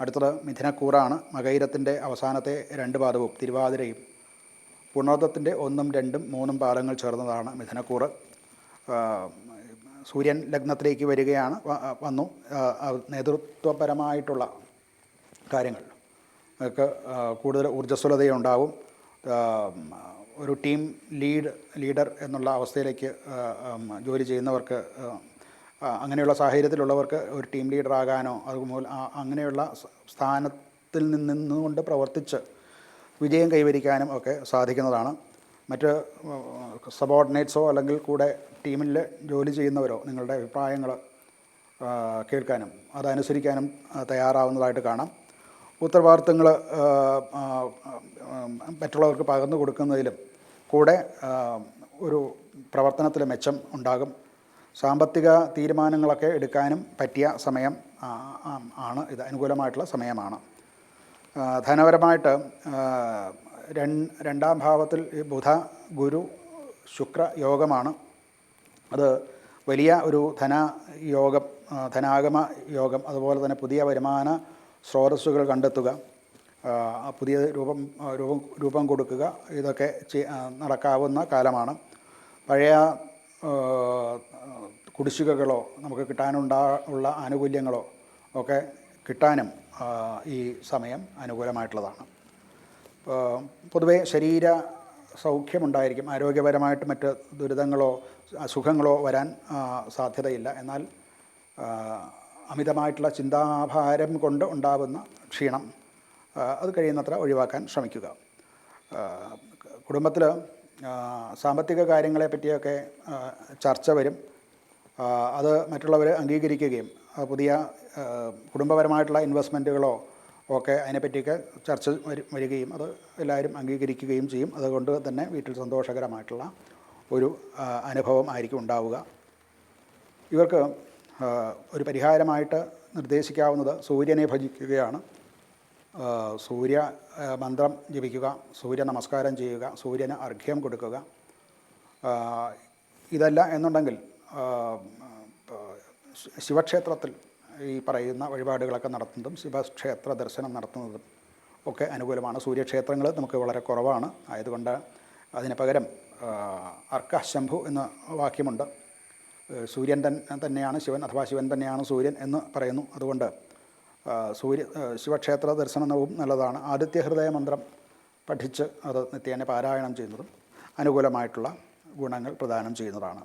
അടുത്തത് മിഥുനക്കൂറാണ്. മകയിരത്തിൻ്റെ അവസാനത്തെ 2 പാദവും തിരുവാതിരയും പുണർദത്തിൻ്റെ 1, 2, 3 പാദങ്ങൾ ചേർന്നതാണ് മിഥുനക്കൂറ്. സൂര്യൻ ലഗ്നത്തിലേക്ക് വന്നു. നേതൃത്വപരമായിട്ടുള്ള കാര്യങ്ങൾ ഒക്കെ കൂടുതൽ ഊർജ്ജസ്വലതയുണ്ടാവും. ഒരു ടീം ലീഡർ എന്നുള്ള അവസ്ഥയിലേക്ക് ജോലി ചെയ്യുന്നവർക്ക്, അങ്ങനെയുള്ള സാഹചര്യത്തിലുള്ളവർക്ക് ഒരു ടീം ലീഡറാകാനോ അതുപോലെ അങ്ങനെയുള്ള സ്ഥാനത്തിൽ നിന്നുകൊണ്ട് പ്രവർത്തിച്ച് വിജയം കൈവരിക്കാനും ഒക്കെ സാധിക്കുന്നതാണ്. മറ്റ് സബോർഡിനേറ്റ്സോ അല്ലെങ്കിൽ കൂടെ ടീമിൽ ജോലി ചെയ്യുന്നവരോ നിങ്ങളുടെ അഭിപ്രായങ്ങൾ കേൾക്കാനും അതനുസരിക്കാനും തയ്യാറാവുന്നതായിട്ട് കാണാം. ഉത്തരവാദിത്തങ്ങൾ മറ്റുള്ളവർക്ക് പകർന്നു കൊടുക്കുന്നതിലും കൂടെ ഒരു പ്രവർത്തനത്തിൽ മെച്ചം ഉണ്ടാകും. സാമ്പത്തിക തീരുമാനങ്ങളൊക്കെ എടുക്കാനും പറ്റിയ സമയം ആണ് ഇത്. അനുകൂലമായിട്ടുള്ള സമയമാണ്. ധനപരമായിട്ട് 2ാം ഭാവത്തിൽ ബുധ ഗുരു ശുക്ര യോഗമാണ്. അത് വലിയ ഒരു ധനാഗമ യോഗം, അതുപോലെ തന്നെ പുതിയ വരുമാന സ്രോതസ്സുകൾ കണ്ടെത്തുക, പുതിയ രൂപം കൊടുക്കുക, ഇതൊക്കെ നടക്കാവുന്ന കാലമാണ്. പഴയ കുടിശ്ശികകളോ നമുക്ക് കിട്ടാനുള്ള ആനുകൂല്യങ്ങളോ ഒക്കെ കിട്ടാനും ഈ സമയം അനുകൂലമായിട്ടുള്ളതാണ്. പൊതുവേ ശരീര സൗഖ്യമുണ്ടായിരിക്കും. ആരോഗ്യപരമായിട്ട് മറ്റ് ദുരിതങ്ങളോ അസുഖങ്ങളോ വരാൻ സാധ്യതയില്ല. എന്നാൽ അമിതമായിട്ടുള്ള ചിന്താഭാരം കൊണ്ട് ഉണ്ടാകുന്ന ക്ഷീണം അത് കഴിയുന്നത്ര ഒഴിവാക്കാൻ ശ്രമിക്കുക. കുടുംബത്തിൽ സാമ്പത്തിക കാര്യങ്ങളെ പറ്റിയൊക്കെ ചർച്ച വരും. അത് മറ്റുള്ളവർ അംഗീകരിക്കുകയും പുതിയ കുടുംബപരമായിട്ടുള്ള ഇൻവെസ്റ്റ്മെൻറ്റുകളോ ഒക്കെ അതിനെപ്പറ്റിയൊക്കെ ചർച്ച വരികയും അത് എല്ലാവരും അംഗീകരിക്കുകയും ചെയ്യും. അതുകൊണ്ട് തന്നെ വീട്ടിൽ സന്തോഷകരമായിട്ടുള്ള ഒരു അനുഭവം ആയിരിക്കും ഉണ്ടാവുക. ഇവർക്ക് ഒരു പരിഹാരമായിട്ട് നിർദ്ദേശിക്കാവുന്നത് സൂര്യനെ ഭജിക്കുകയാണ്. സൂര്യ മന്ത്രം ജപിക്കുക, സൂര്യ നമസ്കാരം ചെയ്യുക, സൂര്യന് അർഘ്യം കൊടുക്കുക. ഇതല്ല എന്നുണ്ടെങ്കിൽ ശിവക്ഷേത്രത്തിൽ ഈ പറയുന്ന വഴിപാടുകളൊക്കെ നടത്തുന്നതും ശിവക്ഷേത്ര ദർശനം നടത്തുന്നതും ഒക്കെ അനുകൂലമാണ്. സൂര്യക്ഷേത്രങ്ങൾ നമുക്ക് വളരെ കുറവാണ്. ആയതുകൊണ്ട് അതിന് പകരം അർക്കശംഭു എന്ന വാക്യമുണ്ട്. സൂര്യൻ തന്നെയാണ് ശിവൻ, അഥവാ ശിവൻ തന്നെയാണ് സൂര്യൻ എന്ന് പറയുന്നു. അതുകൊണ്ട് ശിവക്ഷേത്ര ദർശനവും നല്ലതാണ്. ആദിത്യ ഹൃദയ മന്ത്രം പഠിച്ച് അത് നിത്യേന പാരായണം ചെയ്യുന്നതും അനുകൂലമായിട്ടുള്ള ഗുണങ്ങൾ പ്രദാനം ചെയ്യുന്നതാണ്.